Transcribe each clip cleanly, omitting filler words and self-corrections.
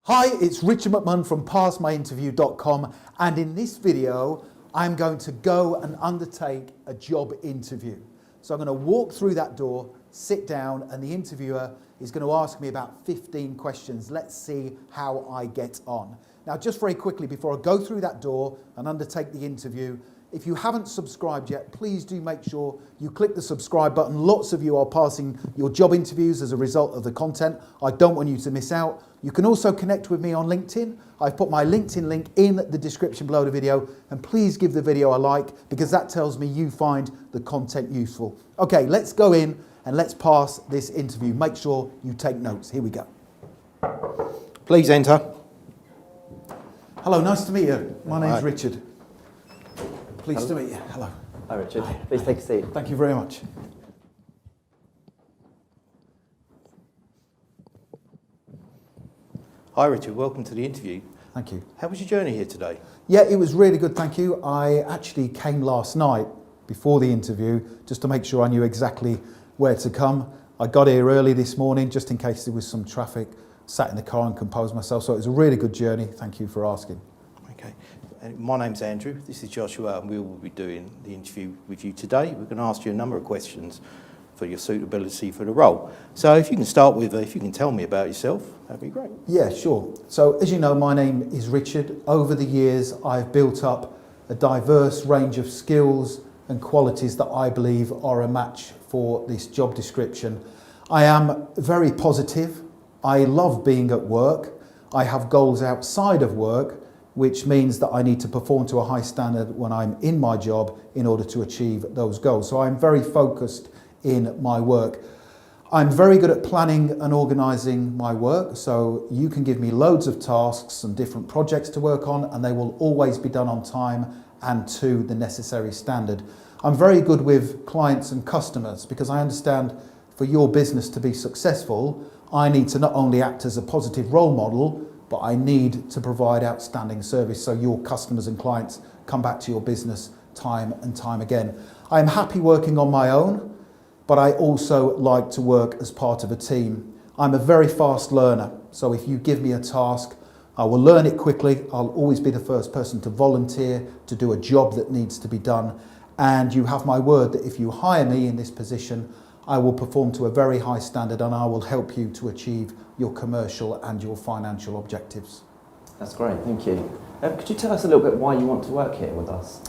Hi, it's Richard McMahon from PassMyInterview.com, and in this video I'm going to go and undertake a job interview. So I'm going to walk through that door, sit down, and the interviewer is going to ask me about 15 questions. Let's see how I get on. Now, just very quickly before I go through that door and undertake the interview, if you haven't subscribed yet, please do make sure you click the subscribe button. Lots of you are passing your job interviews as a result of the content. I don't want you to miss out. You can also connect with me on LinkedIn. I've put my LinkedIn link in the description below the video, and please give the video a like because that tells me you find the content useful. Okay, let's go in and let's pass this interview. Make sure you take notes. Here we go. Please enter. Hello, nice to meet you. My name's Richard. Pleased to meet you. Hello. Hi Richard, please take a seat. Thank you very much. Hi Richard, welcome to the interview. Thank you. How was your journey here today? Yeah, it was really good, thank you. I actually came last night before the interview just to make sure I knew exactly where to come. I got here early this morning just in case there was some traffic, sat in the car and composed myself. So it was a really good journey. Thank you for asking. Okay. My name's Andrew, this is Joshua, and we will be doing the interview with you today. We're going to ask you a number of questions for your suitability for the role. So if you can start with, if you can tell me about yourself, that'd be great. Yeah, sure. So as you know, my name is Richard. Over the years, I've built up a diverse range of skills and qualities that I believe are a match for this job description. I am very positive. I love being at work. I have goals outside of work, which means that I need to perform to a high standard when I'm in my job in order to achieve those goals. So I'm very focused in my work. I'm very good at planning and organising my work, so you can give me loads of tasks and different projects to work on, and they will always be done on time and to the necessary standard. I'm very good with clients and customers because I understand for your business to be successful, I need to not only act as a positive role model, but I need to provide outstanding service so your customers and clients come back to your business time and time again. I am happy working on my own, but I also like to work as part of a team. I'm a very fast learner, so if you give me a task, I will learn it quickly. I'll always be the first person to volunteer to do a job that needs to be done, and you have my word that if you hire me in this position, I will perform to a very high standard and I will help you to achieve your commercial and your financial objectives. That's great, thank you. Could you tell us a little bit why you want to work here with us?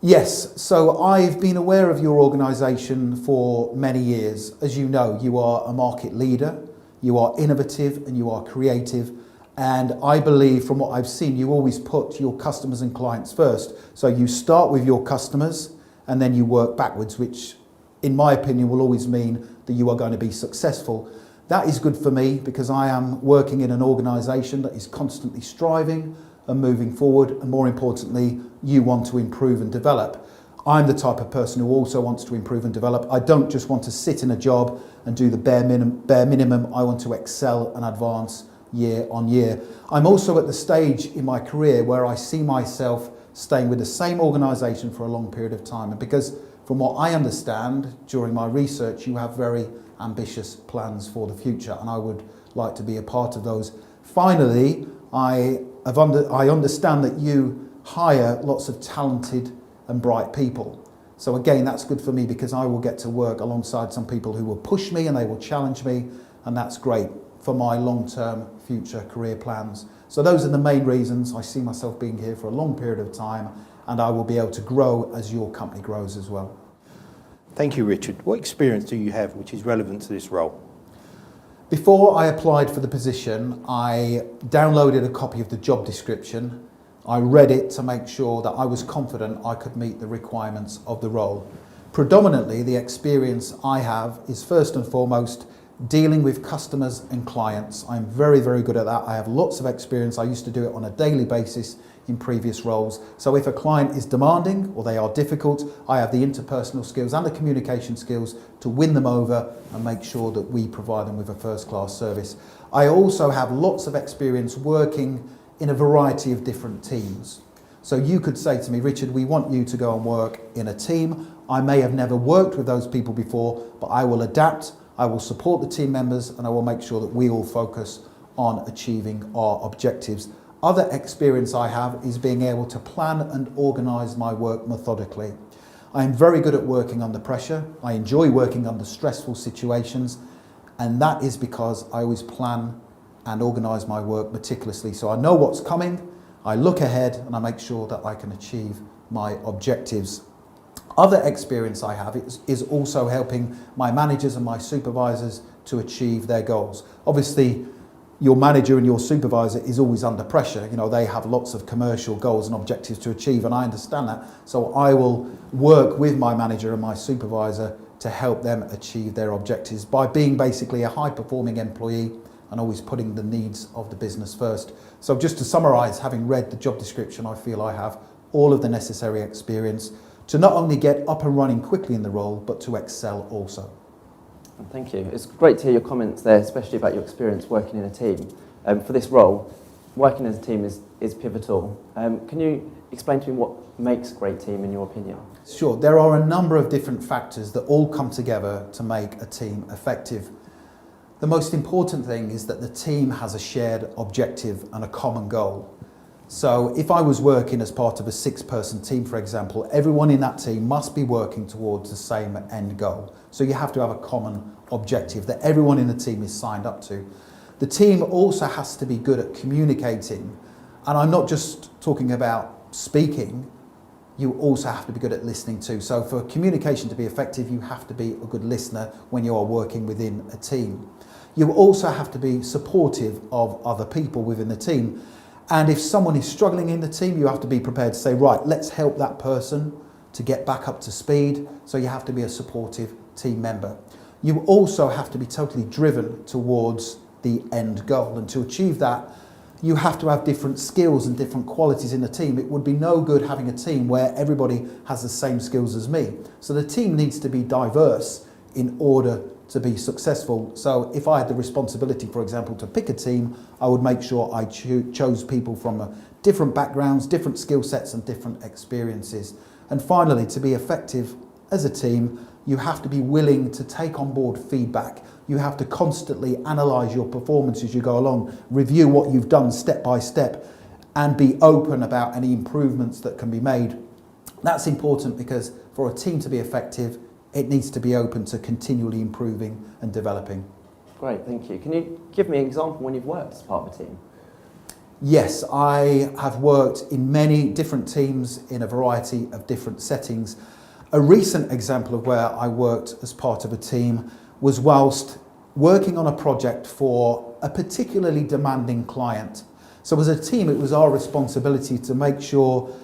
Yes, so I've been aware of your organisation for many years. As you know, you are a market leader, you are innovative and you are creative, and I believe from what I've seen you always put your customers and clients first. So you start with your customers and then you work backwards, which in my opinion will always mean that you are going to be successful. That is good for me because I am working in an organisation that is constantly striving and moving forward, and more importantly, you want to improve and develop. I'm the type of person who also wants to improve and develop. I don't just want to sit in a job and do the bare minimum. I want to excel and advance year on year. I'm also at the stage in my career where I see myself staying with the same organisation for a long period of time, and because from what I understand during my research, you have very ambitious plans for the future, and I would like to be a part of those. Finally, I understand that you hire lots of talented and bright people. So again, that's good for me because I will get to work alongside some people who will push me and they will challenge me, and that's great for my long-term future career plans. So those are the main reasons I see myself being here for a long period of time, and I will be able to grow as your company grows as well. Thank you, Richard. What experience do you have which is relevant to this role? Before I applied for the position, I downloaded a copy of the job description. I read it to make sure that I was confident I could meet the requirements of the role. Predominantly, the experience I have is first and foremost dealing with customers and clients. I'm very, very good at that. I have lots of experience. I used to do it on a daily basis in previous roles. So if a client is demanding or they are difficult, I have the interpersonal skills and the communication skills to win them over and make sure that we provide them with a first-class service. I also have lots of experience working in a variety of different teams. So you could say to me, Richard, we want you to go and work in a team. I may have never worked with those people before, but I will adapt, I will support the team members, and I will make sure that we all focus on achieving our objectives. Other experience I have is being able to plan and organise my work methodically. I am very good at working under pressure. I enjoy working under stressful situations, and that is because I always plan and organise my work meticulously. So I know what's coming, I look ahead, and I make sure that I can achieve my objectives. Other experience I have is also helping my managers and my supervisors to achieve their goals. Obviously, your manager and your supervisor is always under pressure. You know, they have lots of commercial goals and objectives to achieve, and I understand that. So I will work with my manager and my supervisor to help them achieve their objectives by being basically a high-performing employee and always putting the needs of the business first. So just to summarise, having read the job description, I feel I have all of the necessary experience to not only get up and running quickly in the role, but to excel also. Thank you. It's great to hear your comments there, especially about your experience working in a team. For this role, working as a team is pivotal. Can you explain to me what makes a great team in your opinion? Sure. There are a number of different factors that all come together to make a team effective. The most important thing is that the team has a shared objective and a common goal. So if I was working as part of a 6-person team, for example, everyone in that team must be working towards the same end goal. So you have to have a common objective that everyone in the team is signed up to. The team also has to be good at communicating. And I'm not just talking about speaking, you also have to be good at listening too. So for communication to be effective, you have to be a good listener when you are working within a team. You also have to be supportive of other people within the team. And if someone is struggling in the team, you have to be prepared to say, right, let's help that person to get back up to speed. So you have to be a supportive team member. You also have to be totally driven towards the end goal. And to achieve that, you have to have different skills and different qualities in the team. It would be no good having a team where everybody has the same skills as me. So the team needs to be diverse in order to be successful. So if I had the responsibility, for example, to pick a team, I would make sure I chose people from different backgrounds, different skill sets and different experiences. And finally, to be effective as a team, you have to be willing to take on board feedback. You have to constantly analyse your performance as you go along, review what you've done step by step, and be open about any improvements that can be made. That's important because for a team to be effective, it needs to be open to continually improving and developing. Great, thank you. Can you give me an example when you've worked as part of a team? Yes, I have worked in many different teams in a variety of different settings. A recent example of where I worked as part of a team was whilst working on a project for a particularly demanding client. So as a team, it was our responsibility to make sure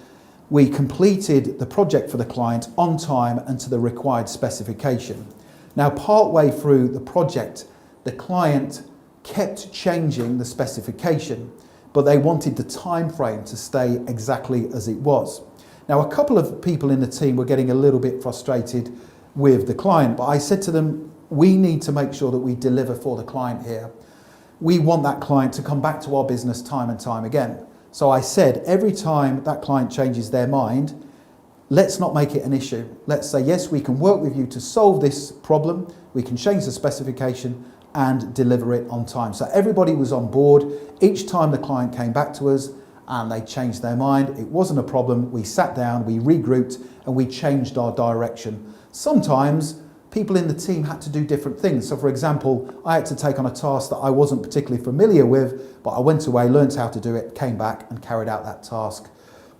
we completed the project for the client on time and to the required specification. Now, partway through the project, the client kept changing the specification, but they wanted the time frame to stay exactly as it was. Now, a couple of people in the team were getting a little bit frustrated with the client, but I said to them, we need to make sure that we deliver for the client here. We want that client to come back to our business time and time again. So I said, every time that client changes their mind, let's not make it an issue. Let's say, yes, we can work with you to solve this problem. We can change the specification and deliver it on time. So everybody was on board. Each time the client came back to us and they changed their mind, it wasn't a problem. We sat down, we regrouped, and we changed our direction. Sometimes people in the team had to do different things. So for example, I had to take on a task that I wasn't particularly familiar with, but I went away, learned how to do it, came back and carried out that task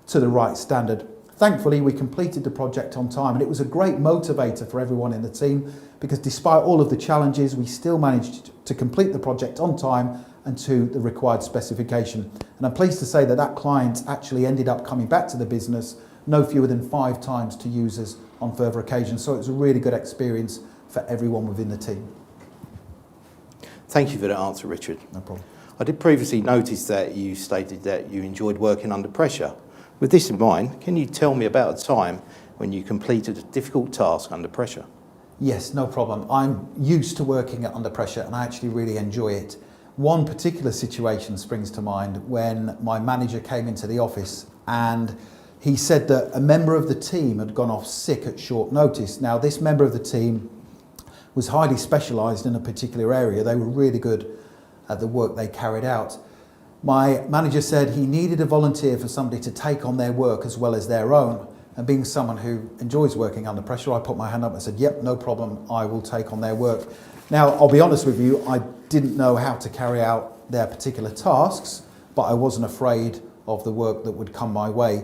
to the right standard. Thankfully, we completed the project on time, and it was a great motivator for everyone in the team because despite all of the challenges, we still managed to complete the project on time and to the required specification. And I'm pleased to say that that client actually ended up coming back to the business no fewer than 5 times to use us on further occasions. So it was a really good experience for everyone within the team. Thank you for that answer, Richard. No problem. I did previously notice that you stated that you enjoyed working under pressure. With this in mind, can you tell me about a time when you completed a difficult task under pressure? Yes, no problem. I'm used to working under pressure and I actually really enjoy it. One particular situation springs to mind when my manager came into the office and he said that a member of the team had gone off sick at short notice. Now, this member of the team was highly specialised in a particular area. They were really good the work they carried out. My manager said he needed a volunteer for somebody to take on their work as well as their own. And being someone who enjoys working under pressure, I put my hand up and said, yep, no problem, I will take on their work. Now, I'll be honest with you, I didn't know how to carry out their particular tasks, but I wasn't afraid of the work that would come my way.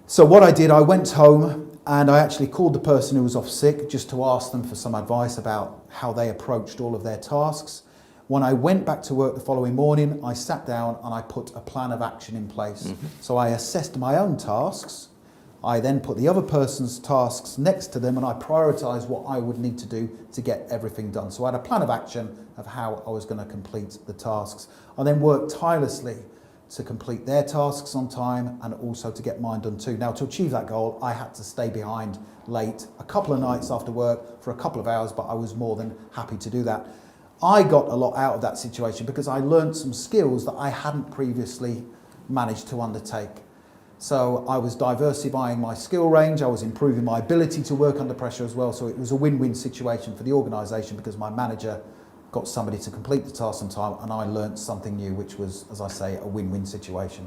So what I did, I went home and I actually called the person who was off sick just to ask them for some advice about how they approached all of their tasks. When I went back to work the following morning, I sat down and I put a plan of action in place. So I assessed my own tasks. I then put the other person's tasks next to them and I prioritised what I would need to do to get everything done. So I had a plan of action of how I was going to complete the tasks. I then worked tirelessly to complete their tasks on time and also to get mine done too. Now, to achieve that goal, I had to stay behind late a couple of nights after work for a couple of hours, but I was more than happy to do that. I got a lot out of that situation because I learned some skills that I hadn't previously managed to undertake. So I was diversifying my skill range, I was improving my ability to work under pressure as well, so it was a win-win situation for the organisation because my manager got somebody to complete the task on time and I learnt something new, which was, as I say, a win-win situation.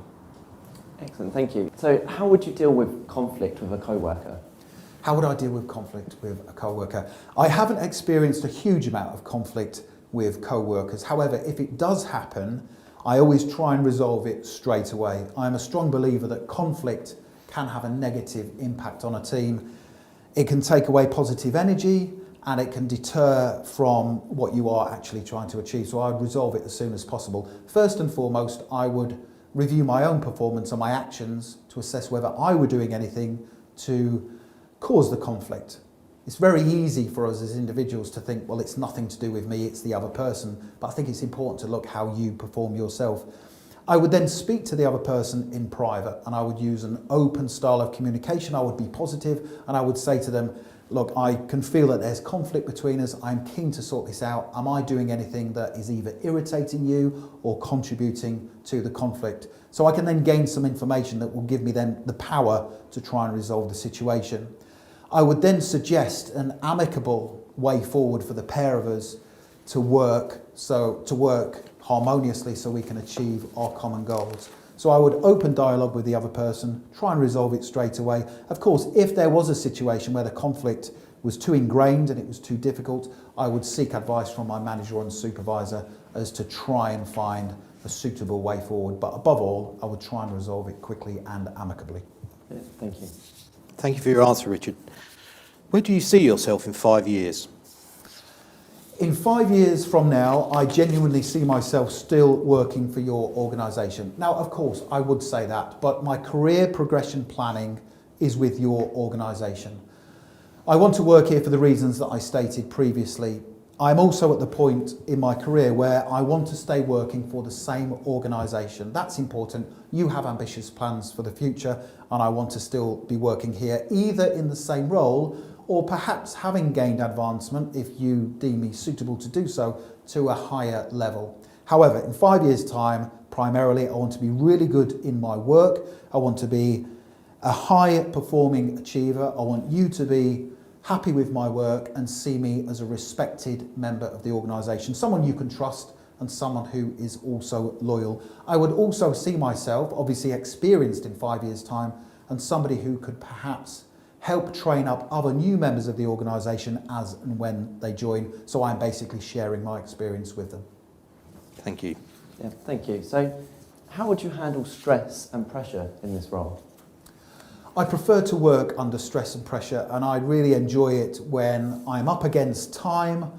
Excellent, thank you. So how would you deal with conflict with a co-worker? How would I deal with conflict with a co-worker? I haven't experienced a huge amount of conflict with co-workers. However, if it does happen, I always try and resolve it straight away. I'm a strong believer that conflict can have a negative impact on a team. It can take away positive energy and it can deter from what you are actually trying to achieve. So I would resolve it as soon as possible. First and foremost, I would review my own performance and my actions to assess whether I were doing anything to cause the conflict. It's very easy for us as individuals to think, well, it's nothing to do with me, it's the other person. But I think it's important to look how you perform yourself. I would then speak to the other person in private and I would use an open style of communication. I would be positive and I would say to them, look, I can feel that there's conflict between us. I'm keen to sort this out. Am I doing anything that is either irritating you or contributing to the conflict? So I can then gain some information that will give me then the power to try and resolve the situation. I would then suggest an amicable way forward for the pair of us to work harmoniously so we can achieve our common goals. So I would open dialogue with the other person, try and resolve it straight away. Of course, if there was a situation where the conflict was too ingrained and it was too difficult, I would seek advice from my manager and supervisor as to try and find a suitable way forward. But above all, I would try and resolve it quickly and amicably. Yeah, thank you. Thank you for your answer, Richard. Where do you see yourself in 5 years? In 5 years from now, I genuinely see myself still working for your organisation. Now, of course, I would say that, but my career progression planning is with your organisation. I want to work here for the reasons that I stated previously. I'm also at the point in my career where I want to stay working for the same organisation. That's important. You have ambitious plans for the future, and I want to still be working here, either in the same role or perhaps having gained advancement, if you deem me suitable to do so, to a higher level. However, in 5 years' time, primarily, I want to be really good in my work. I want to be a high-performing achiever. I want you to be happy with my work and see me as a respected member of the organisation, someone you can trust and someone who is also loyal. I would also see myself, obviously experienced in 5 years' time, and somebody who could perhaps help train up other new members of the organisation as and when they join. So I'm basically sharing my experience with them. Thank you. Yeah, thank you. So how would you handle stress and pressure in this role? I prefer to work under stress and pressure, and I really enjoy it when I'm up against time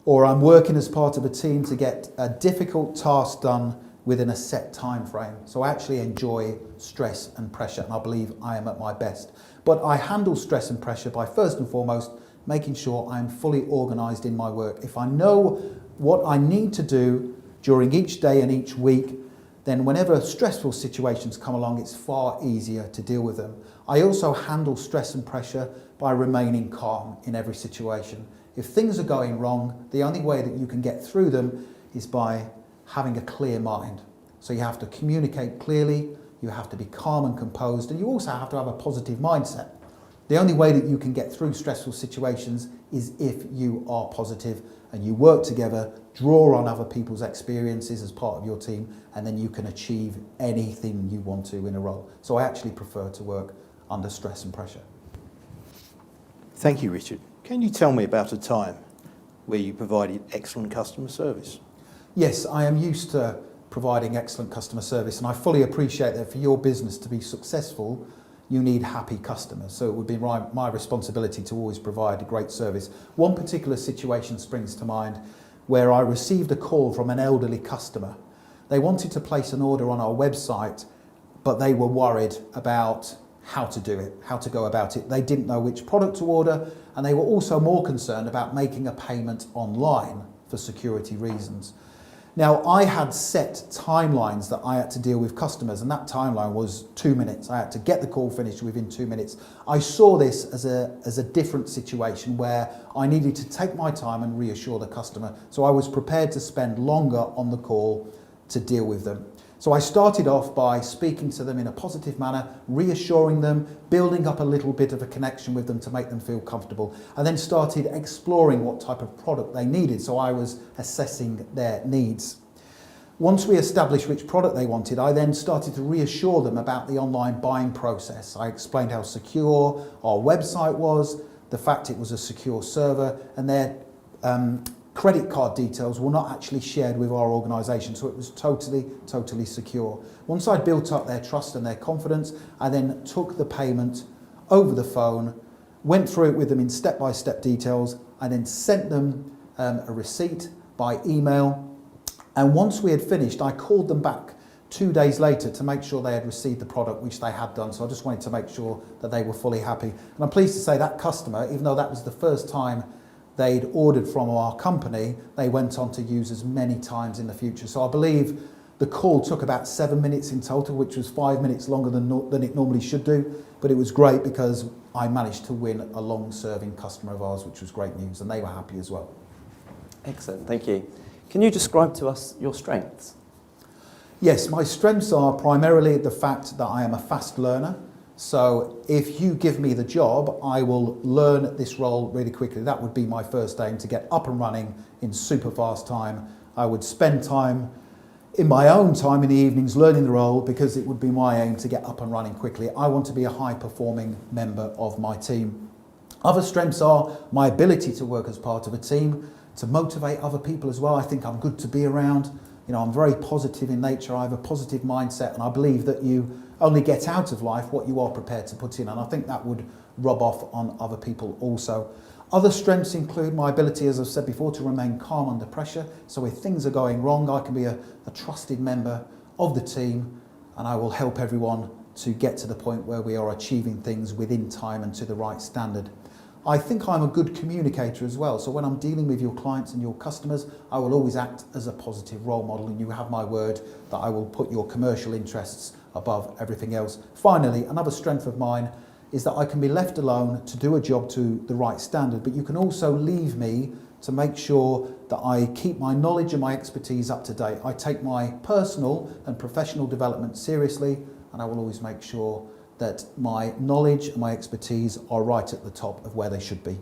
or I'm working as part of a team to get a difficult task done within a set time frame. So I actually enjoy stress and pressure, and I believe I am at my best. But I handle stress and pressure by first and foremost making sure I'm fully organised in my work. If I know what I need to do during each day and each week, then whenever stressful situations come along, it's far easier to deal with them. I also handle stress and pressure by remaining calm in every situation. If things are going wrong, the only way that you can get through them is by having a clear mind. So you have to communicate clearly, you have to be calm and composed, and you also have to have a positive mindset. The only way that you can get through stressful situations is if you are positive and you work together, draw on other people's experiences as part of your team, and then you can achieve anything you want to in a role. So I actually prefer to work under stress and pressure. Thank you, Richard. Can you tell me about a time where you provided excellent customer service? Yes, I am used to providing excellent customer service, and I fully appreciate that for your business to be successful, you need happy customers. So it would be my responsibility to always provide a great service. One particular situation springs to mind where I received a call from an elderly customer. They wanted to place an order on our website, but they were worried about how to do it, how to go about it. They didn't know which product to order, and they were also more concerned about making a payment online for security reasons. Now, I had set timelines that I had to deal with customers, and that timeline was 2 minutes. I had to get the call finished within 2 minutes. I saw this as a different situation where I needed to take my time and reassure the customer. So I was prepared to spend longer on the call to deal with them. So I started off by speaking to them in a positive manner, reassuring them, building up a little bit of a connection with them to make them feel comfortable, and then started exploring what type of product they needed. So I was assessing their needs. Once we established which product they wanted, I then started to reassure them about the online buying process. I explained how secure our website was, the fact it was a secure server, and their credit card details were not actually shared with our organisation, so it was totally secure. Once I'd built up their trust and their confidence, I then took the payment over the phone, went through it with them in step-by-step details, and then sent them a receipt by email. And once we had finished, I called them back 2 days later to make sure they had received the product, which they had done. So I just wanted to make sure that they were fully happy. And I'm pleased to say that customer, even though that was the first time they'd ordered from our company, they went on to use as many times in the future. So I believe the call took about 7 minutes in total, which was 5 minutes longer than it normally should do. But it was great because I managed to win a long-serving customer of ours, which was great news, and they were happy as well. Excellent, thank you. Can you describe to us your strengths? Yes, my strengths are primarily the fact that I am a fast learner. So if you give me the job, I will learn this role really quickly. That would be my first aim, to get up and running in super fast time. I would spend time in my own time in the evenings learning the role, because it would be my aim to get up and running quickly. I want to be a high performing member of my team. Other strengths are my ability to work as part of a team, to motivate other people as well. I think I'm good to be around. You know, I'm very positive in nature. I have a positive mindset, and I believe that you only get out of life what you are prepared to put in, and I think that would rub off on other people also. Other strengths include my ability, as I've said before, to remain calm under pressure. So if things are going wrong, I can be a trusted member of the team, and I will help everyone to get to the point where we are achieving things within time and to the right standard. I think I'm a good communicator as well. So when I'm dealing with your clients and your customers, I will always act as a positive role model, and you have my word that I will put your commercial interests above everything else. Finally, another strength of mine is that I can be left alone to do a job to the right standard, but you can also leave me to make sure that I keep my knowledge and my expertise up to date. I take my personal and professional development seriously, and I will always make sure that my knowledge and my expertise are right at the top of where they should be.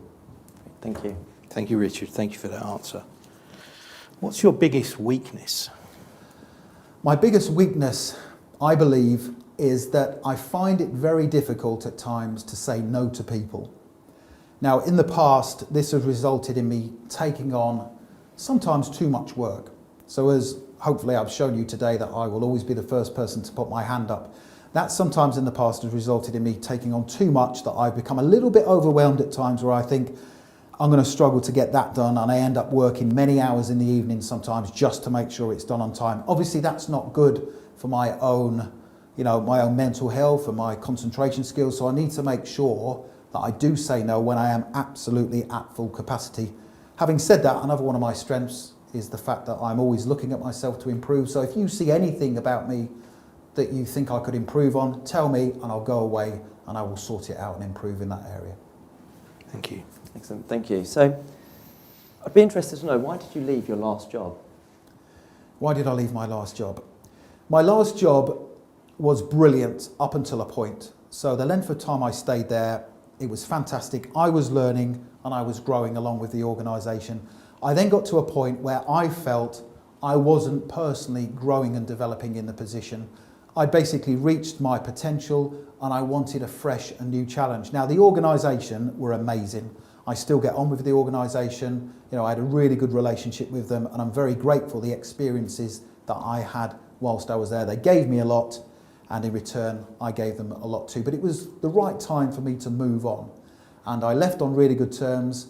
Thank you. Thank you, Richard. Thank you for that answer. What's your biggest weakness? My biggest weakness, I believe, is that I find it very difficult at times to say no to people. Now, in the past, this has resulted in me taking on sometimes too much work. So as hopefully I've shown you today that I will always be the first person to put my hand up, that sometimes in the past has resulted in me taking on too much, that I've become a little bit overwhelmed at times where I think I'm going to struggle to get that done, and I end up working many hours in the evening sometimes just to make sure it's done on time. Obviously that's not good for my own mental health and my concentration skills, so I need to make sure that I do say no when I am absolutely at full capacity. Having said that, another one of my strengths is the fact that I'm always looking at myself to improve. So if you see anything about me that you think I could improve on, tell me and I'll go away and I will sort it out and improve in that area. Thank you. Excellent, thank you. So I'd be interested to know, why did you leave your last job? Why did I leave my last job? My last job was brilliant up until a point. So the length of time I stayed there, It was fantastic. I was learning and I was growing along with the organisation. I then got to a point where I felt I wasn't personally growing and developing in the position. I basically reached my potential and I wanted a fresh and new challenge. Now, the organisation were amazing. I still get on with the organisation. You know, I had a really good relationship with them and I'm very grateful for the experiences that I had whilst I was there. They gave me a lot and in return I gave them a lot too. But it was the right time for me to move on. And I left on really good terms.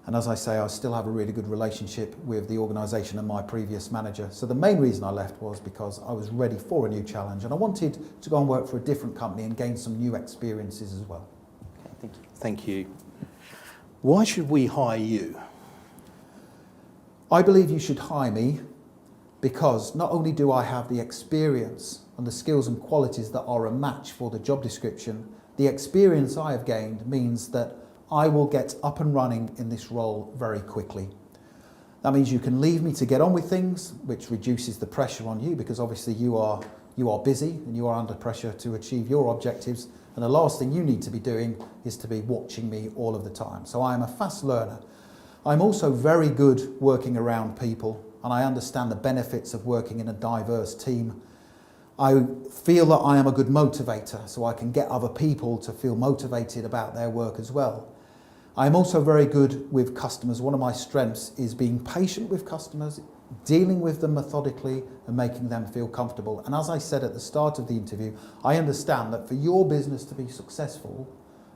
And as I say, I still have a really good relationship with the organisation and my previous manager. So the main reason I left was because I was ready for a new challenge and I wanted to go and work for a different company and gain some new experiences as well. Okay, thank you. Thank you. Why should we hire you? I believe you should hire me because not only do I have the experience and the skills and qualities that are a match for the job description, the experience I have gained means that I will get up and running in this role very quickly. That means you can leave me to get on with things, which reduces the pressure on you because obviously you are busy and you are under pressure to achieve your objectives. And the last thing you need to be doing is to be watching me all of the time. So I am a fast learner. I'm also very good working around people and I understand the benefits of working in a diverse team. I feel that I am a good motivator, so I can get other people to feel motivated about their work as well. I'm also very good with customers. One of my strengths is being patient with customers, dealing with them methodically and making them feel comfortable. And as I said at the start of the interview, I understand that for your business to be successful,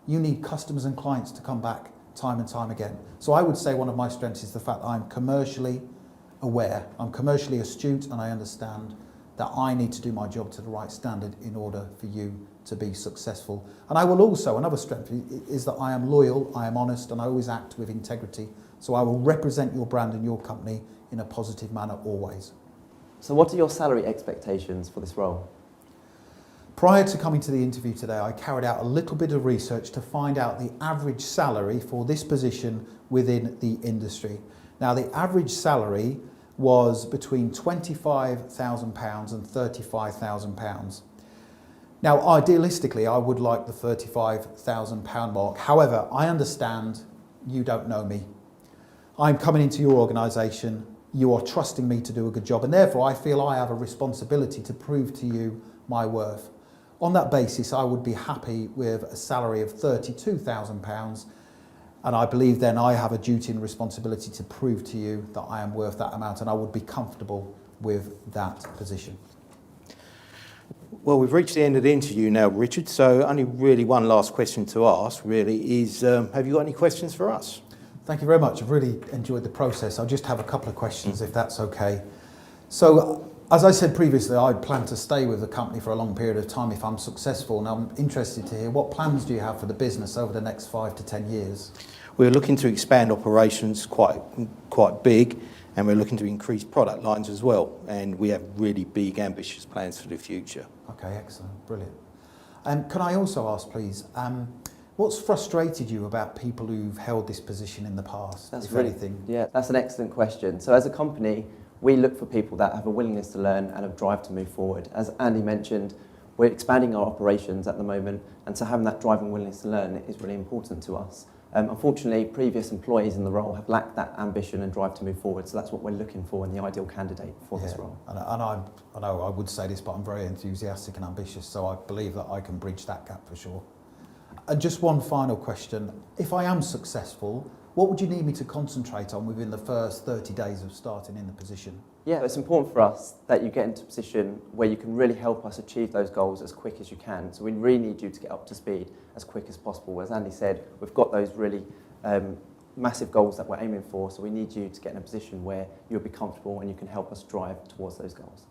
you need customers and clients to come back time and time again. So I would say one of my strengths is the fact that I'm commercially aware, I'm commercially astute, and I understand that I need to do my job to the right standard in order for you to be successful. And I will also, another strength is that I am loyal, I am honest, and I always act with integrity. So I will represent your brand and your company in a positive manner always. So what are your salary expectations for this role? Prior to coming to the interview today, I carried out a little bit of research to find out the average salary for this position within the industry. Now, the average salary was between £25,000 and £35,000. Now, idealistically, I would like the £35,000 mark. However, I understand you don't know me. I'm coming into your organisation, you are trusting me to do a good job, and therefore I feel I have a responsibility to prove to you my worth. On that basis, I would be happy with a salary of £32,000, and I believe then I have a duty and responsibility to prove to you that I am worth that amount, and I would be comfortable with that position. Well, we've reached the end of the interview now, Richard, so only really one last question to ask, really, is have you got any questions for us? Thank you very much. I've really enjoyed the process. I'll just have a couple of questions, if that's okay. So, as I said previously, I plan to stay with the company for a long period of time if I'm successful, and I'm interested to hear what plans do you have for the business over the next 5 to 10 years? We're looking to expand operations quite big, and we're looking to increase product lines as well, and we have really big, ambitious plans for the future. Okay, excellent, brilliant. Can I also ask, please, what's frustrated you about people who've held this position in the past, if anything? Yeah, that's an excellent question. So as a company, we look for people that have a willingness to learn and a drive to move forward. As Andy mentioned, we're expanding our operations at the moment, and so having that drive and willingness to learn is really important to us. Unfortunately, previous employees in the role have lacked that ambition and drive to move forward, so that's what we're looking for in the ideal candidate for this role. And I know I would say this, but I'm very enthusiastic and ambitious, so I believe that I can bridge that gap for sure. And just one final question. If I am successful, what would you need me to concentrate on within the first 30 days of starting in the position? Yeah, it's important for us that you get into a position where you can really help us achieve those goals as quick as you can. So we really need you to get up to speed as quick as possible. As Andy said, we've got those really massive goals that we're aiming for, so we need you to get in a position where you'll be comfortable and you can help us drive towards those goals.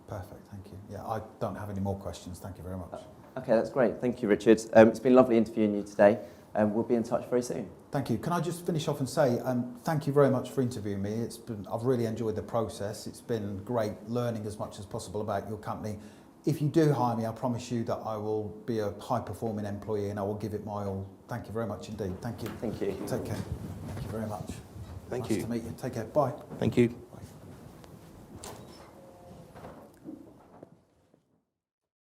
Perfect, thank you. Yeah, I don't have any more questions. Thank you very much. Okay, that's great. Thank you, Richard. It's been lovely interviewing you today, and we'll be in touch very soon. Thank you. Can I just finish off and say thank you very much for interviewing me. I've really enjoyed the process. It's been great learning as much as possible about your company. If you do hire me, I promise you that I will be a high-performing employee and I will give it my all. Thank you very much indeed. Thank you. Thank you. Take care. Thank you very much. Thank Nice you. to meet you. Take care. Bye. Thank you.